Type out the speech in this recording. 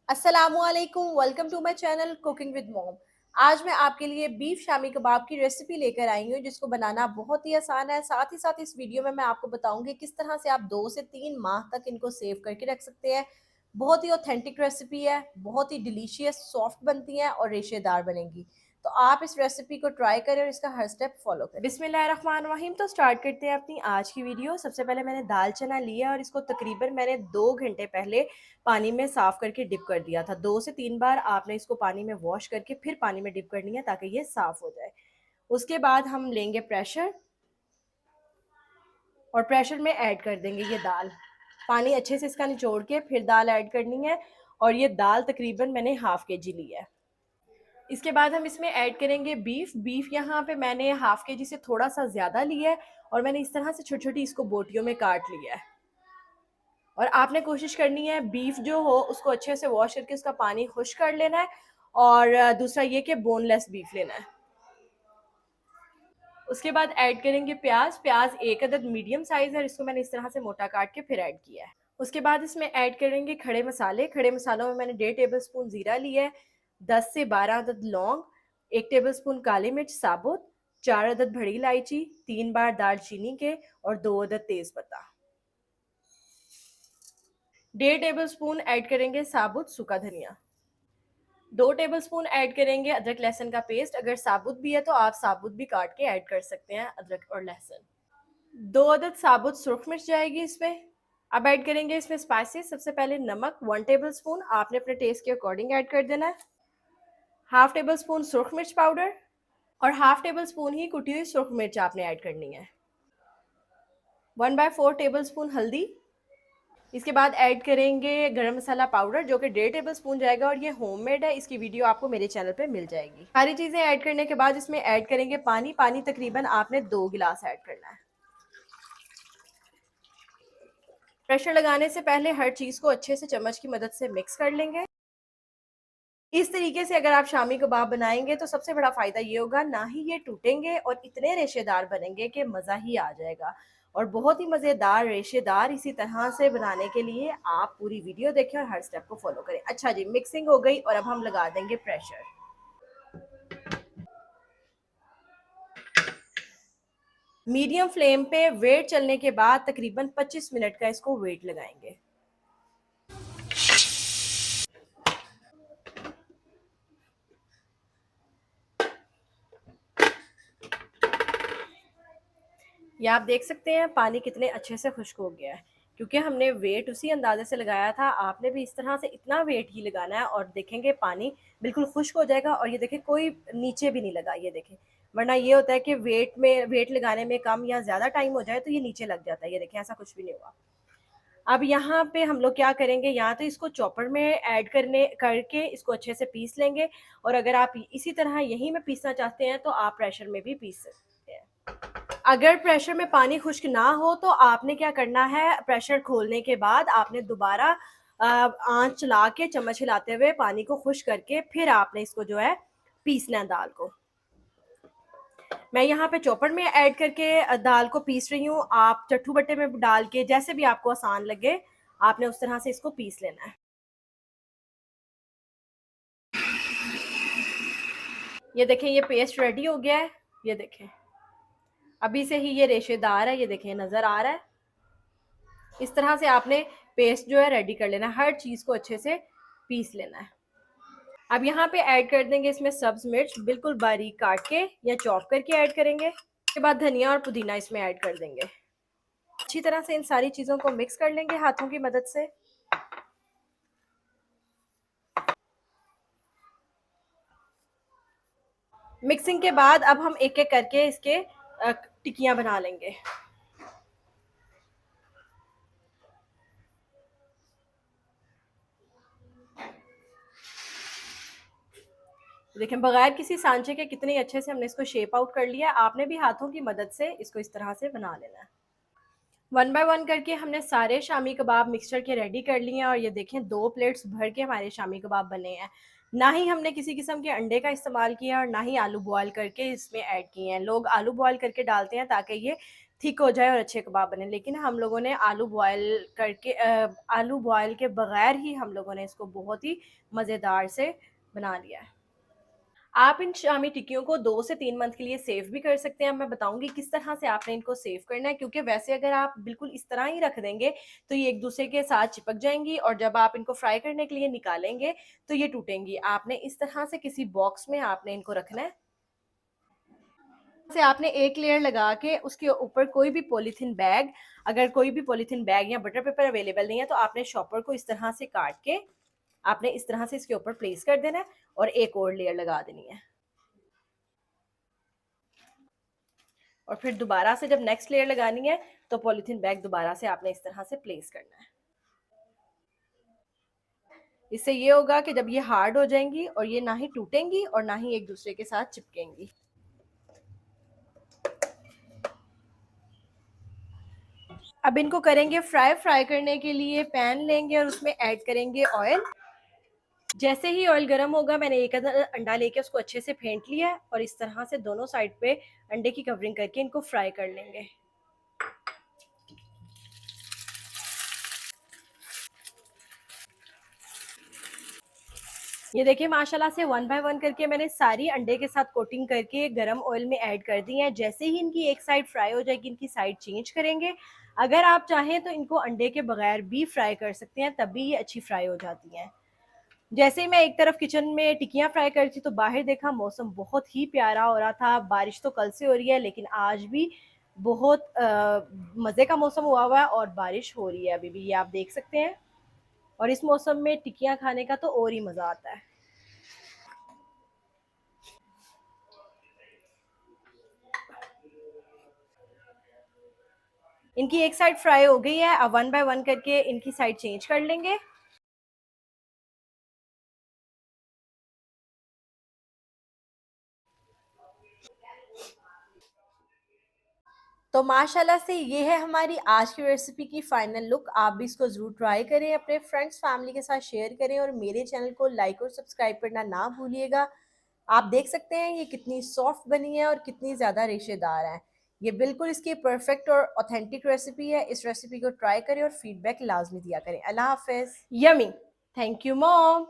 अस्सलामुअलैकुम, welcome to my channel cooking with mom. आज मैं आपके लिए बीफ शामी कबाब की रेसिपी लेकर आई हूँ जिसको बनाना बहुत ही आसान है। साथ ही साथ इस वीडियो में मैं आपको बताऊंगी किस तरह से आप 2 से 3 माह तक इनको सेव करके रख सकते हैं। बहुत ही ऑथेंटिक रेसिपी है, बहुत ही डिलीशियस, सॉफ्ट बनती है और रेशेदार बनेंगी। तो आप इस रेसिपी को ट्राई करें और इसका हर स्टेप फॉलो करें। बिस्मिल्लाहिर्रहमानिर्रहीम। तो स्टार्ट करते हैं अपनी आज की वीडियो। सबसे पहले मैंने दाल चना लिया और इसको तकरीबन मैंने 2 घंटे पहले पानी में साफ करके डिप कर दिया था। 2 से 3 बार आपने इसको पानी में वॉश करके फिर पानी में डिप करनी है ताकि ये साफ हो जाए। उसके बाद हम लेंगे प्रेशर और प्रेशर में ऐड कर देंगे ये दाल। पानी अच्छे से इसका निचोड़ के फिर दाल ऐड करनी है और ये दाल तकरीबन मैंने हाफ के जी ली है। इसके बाद हम इसमें ऐड करेंगे बीफ। बीफ यहाँ पे मैंने हाफ के जी से थोड़ा सा ज़्यादा लिया है और मैंने इस तरह से छोटी छोटी इसको बोटियों में काट लिया है। और आपने कोशिश करनी है बीफ जो हो उसको अच्छे से वॉश करके उसका पानी खुश कर लेना है। और दूसरा ये कि बोनलेस बीफ लेना है। उसके बाद ऐड करेंगे प्याज। प्याज एक अदद मीडियम साइज है, इसको मैंने इस तरह से मोटा काट के फिर ऐड किया है। उसके बाद इसमें ऐड करेंगे खड़े मसाले। खड़े मसालों में मैंने 1.5 टेबल स्पून ज़ीरा लिया है, 10 से 12 अदद लौंग, 1 टेबल स्पून काली मिर्च साबुत, 4 अदद बड़ी इलायची, 3 बार दालचीनी के और 2 अदद तेज पत्ता। 1.5 टेबल स्पून ऐड करेंगे साबुत सूखा धनिया। 2 टेबल स्पून ऐड करेंगे अदरक लहसुन का पेस्ट। अगर साबुत भी है तो आप साबुत भी काट के ऐड कर सकते हैं अदरक और लहसुन। 2 अदद साबुत सुरख मिर्च जाएगी इसमें। अब ऐड करेंगे इसमें स्पाइसेस। सबसे पहले नमक 1 टेबल स्पून, आपने अपने टेस्ट के अकॉर्डिंग ऐड कर देना है। हाफ टेबल स्पून सुरख मिर्च पाउडर और हाफ टेबल स्पून ही कुटी हुई सुरख मिर्च आपने ऐड करनी है। 1/4 टेबल स्पून हल्दी। इसके बाद ऐड करेंगे गरम मसाला पाउडर जो कि 1.5 टेबल स्पून जाएगा और ये होममेड है। इसकी वीडियो आपको मेरे चैनल पे मिल जाएगी। सारी चीज़ें ऐड करने के बाद इसमें ऐड करेंगे पानी। पानी तकरीबन आपने 2 गिलास ऐड करना है। प्रेशर लगाने से पहले हर चीज़ को अच्छे से चम्मच की मदद से मिक्स कर लेंगे। इस तरीके से अगर आप शामी कबाब बनाएंगे तो सबसे बड़ा फ़ायदा ये होगा, ना ही ये टूटेंगे और इतने रेशेदार बनेंगे कि मज़ा ही आ जाएगा। और बहुत ही मज़ेदार रेशेदार इसी तरह से बनाने के लिए आप पूरी वीडियो देखें और हर स्टेप को फॉलो करें। अच्छा जी, मिक्सिंग हो गई और अब हम लगा देंगे प्रेशर। मीडियम फ्लेम पे वेट चलने के बाद तकरीबन 25 मिनट का इसको वेट लगाएंगे। ये आप देख सकते हैं पानी कितने अच्छे से खुश्क हो गया है, क्योंकि हमने वेट उसी अंदाजे से लगाया था। आपने भी इस तरह से इतना वेट ही लगाना है और देखेंगे पानी बिल्कुल खुश्क हो जाएगा। और ये देखें कोई नीचे भी नहीं लगा, ये देखें। वरना ये होता है कि वेट लगाने में कम या ज़्यादा टाइम हो जाए तो ये नीचे लग जाता है। ये देखें ऐसा कुछ भी नहीं हुआ। अब यहाँ पे हम लोग क्या करेंगे, यहाँ तो इसको चॉपर में ऐड करने करके इसको अच्छे से पीस लेंगे। और अगर आप इसी तरह यहीं में पीसना चाहते हैं तो आप प्रेशर में भी पीस सकते हैं। अगर प्रेशर में पानी खुश्क ना हो तो आपने क्या करना है, प्रेशर खोलने के बाद आपने दोबारा आंच चला के चम्मच हिलाते हुए पानी को खुश्क करके फिर आपने इसको जो है पीसना है दाल को। मैं यहाँ पे चॉपर में ऐड करके दाल को पीस रही हूँ। आप चट्टू बट्टे में डाल के जैसे भी आपको आसान लगे आपने उस तरह से इसको पीस लेना है। ये देखें ये पेस्ट रेडी हो गया है। ये देखें अभी से ही ये रेशेदार है, ये देखें नज़र आ रहा है। इस तरह से आपने पेस्ट जो है रेडी कर लेना है, हर चीज़ को अच्छे से पीस लेना है। अब यहाँ पे ऐड कर देंगे इसमें सब्ज मिर्च बिल्कुल बारीक काट के या चॉप करके ऐड करेंगे। उसके बाद धनिया और पुदीना इसमें ऐड कर देंगे। अच्छी तरह से इन सारी चीज़ों को मिक्स कर लेंगे हाथों की मदद से। मिक्सिंग के बाद अब हम एक एक करके इसके टिक्कियाँ बना लेंगे। देखें बगैर किसी सांचे के कितने अच्छे से हमने इसको शेप आउट कर लिया। आपने भी हाथों की मदद से इसको इस तरह से बना लेना है। 1 बाय 1 करके हमने सारे शामी कबाब मिक्सचर के रेडी कर लिए हैं और ये देखें 2 प्लेट्स भर के हमारे शामी कबाब बने हैं। ना ही हमने किसी किस्म के अंडे का इस्तेमाल किया और ना ही आलू बॉयल करके इसमें ऐड किए हैं। लोग आलू बॉयल करके डालते हैं ताकि ये थिक हो जाए और अच्छे कबाब बने। लेकिन हम लोगों ने आलू बॉयल करके आलू बॉयल के बगैर ही हम लोगों ने इसको बहुत ही मज़ेदार से बना लिया है। आप इन शामी टिक्कियों को 2 से 3 मंथ के लिए सेव भी कर सकते हैं। मैं बताऊँगी किस तरह से आपने इनको सेव करना है, क्योंकि वैसे अगर आप बिल्कुल इस तरह ही रख देंगे, तो ये एक-दूसरे के साथ चिपक जाएँगी और जब आप इनको फ्राई करने के लिए निकालेंगे, तो ये टूटेंगी। आपने इस तरह से किसी बॉक्स में आपने इनको रखना है। से आपने एक लेयर लगा के उसके ऊपर कोई भी पॉलीथीन बैग, अगर कोई भी पॉलीथीन बैग या बटर पेपर अवेलेबल नहीं है, तो आपने शॉपर को इस तरह से काट के आपने इस तरह से इसके ऊपर प्लेस कर देना है और एक और लेयर लगा देनी है। और फिर दोबारा से जब नेक्स्ट लेयर लगानी है, तो पॉलीथीन बैग दोबारा से आपने इस तरह से प्लेस करना है। इससे ये होगा कि जब ये हार्ड हो जाएंगी और ये ना ही टूटेंगी और ना ही एक दूसरे के साथ चिपकेंगी। अब इनको करेंगे फ्राई। फ्राई करने के लिए पैन लेंगे और उसमें ऐड करेंगे ऑयल। जैसे ही ऑयल गर्म होगा, मैंने एक अंडा लेके उसको अच्छे से फेंट लिया है और इस तरह से दोनों साइड पे अंडे की कवरिंग करके इनको फ्राई कर लेंगे। ये देखिए माशाल्लाह से वन बाय वन करके मैंने सारी अंडे के साथ कोटिंग करके गरम ऑयल में ऐड कर दी है। जैसे ही इनकी एक साइड फ्राई हो जाएगी, इनकी साइड चेंज करेंगे। अगर आप चाहें तो इनको अंडे के बगैर भी फ्राई कर सकते हैं, तब भी ये अच्छी फ्राई हो जाती हैं। जैसे ही मैं एक तरफ किचन में टिक्कियाँ फ्राई कर रही थी, तो बाहर देखा मौसम बहुत ही प्यारा हो रहा था। बारिश तो कल से हो रही है, लेकिन आज भी बहुत मज़े का मौसम हुआ है और बारिश हो रही है अभी भी, ये आप देख सकते हैं। और इस मौसम में टिक्कियाँ खाने का तो और ही मज़ा आता है। इनकी एक साइड फ्राई हो गई है, अब वन बाय वन करके इनकी साइड चेंज कर लेंगे। तो माशाल्लाह से ये है हमारी आज की रेसिपी की फाइनल लुक। आप भी इसको ज़रूर ट्राई करें, अपने फ्रेंड्स फैमिली के साथ शेयर करें और मेरे चैनल को लाइक और सब्सक्राइब करना ना भूलिएगा। आप देख सकते हैं ये कितनी सॉफ्ट बनी है और कितनी ज़्यादा रेशेदार है। ये बिल्कुल इसकी परफेक्ट और ऑथेंटिक रेसिपी है। इस रेसिपी को ट्राई करें और फीडबैक लाजमी दिया करें। अल्लाह हाफिज़। यमी। Thank you mom.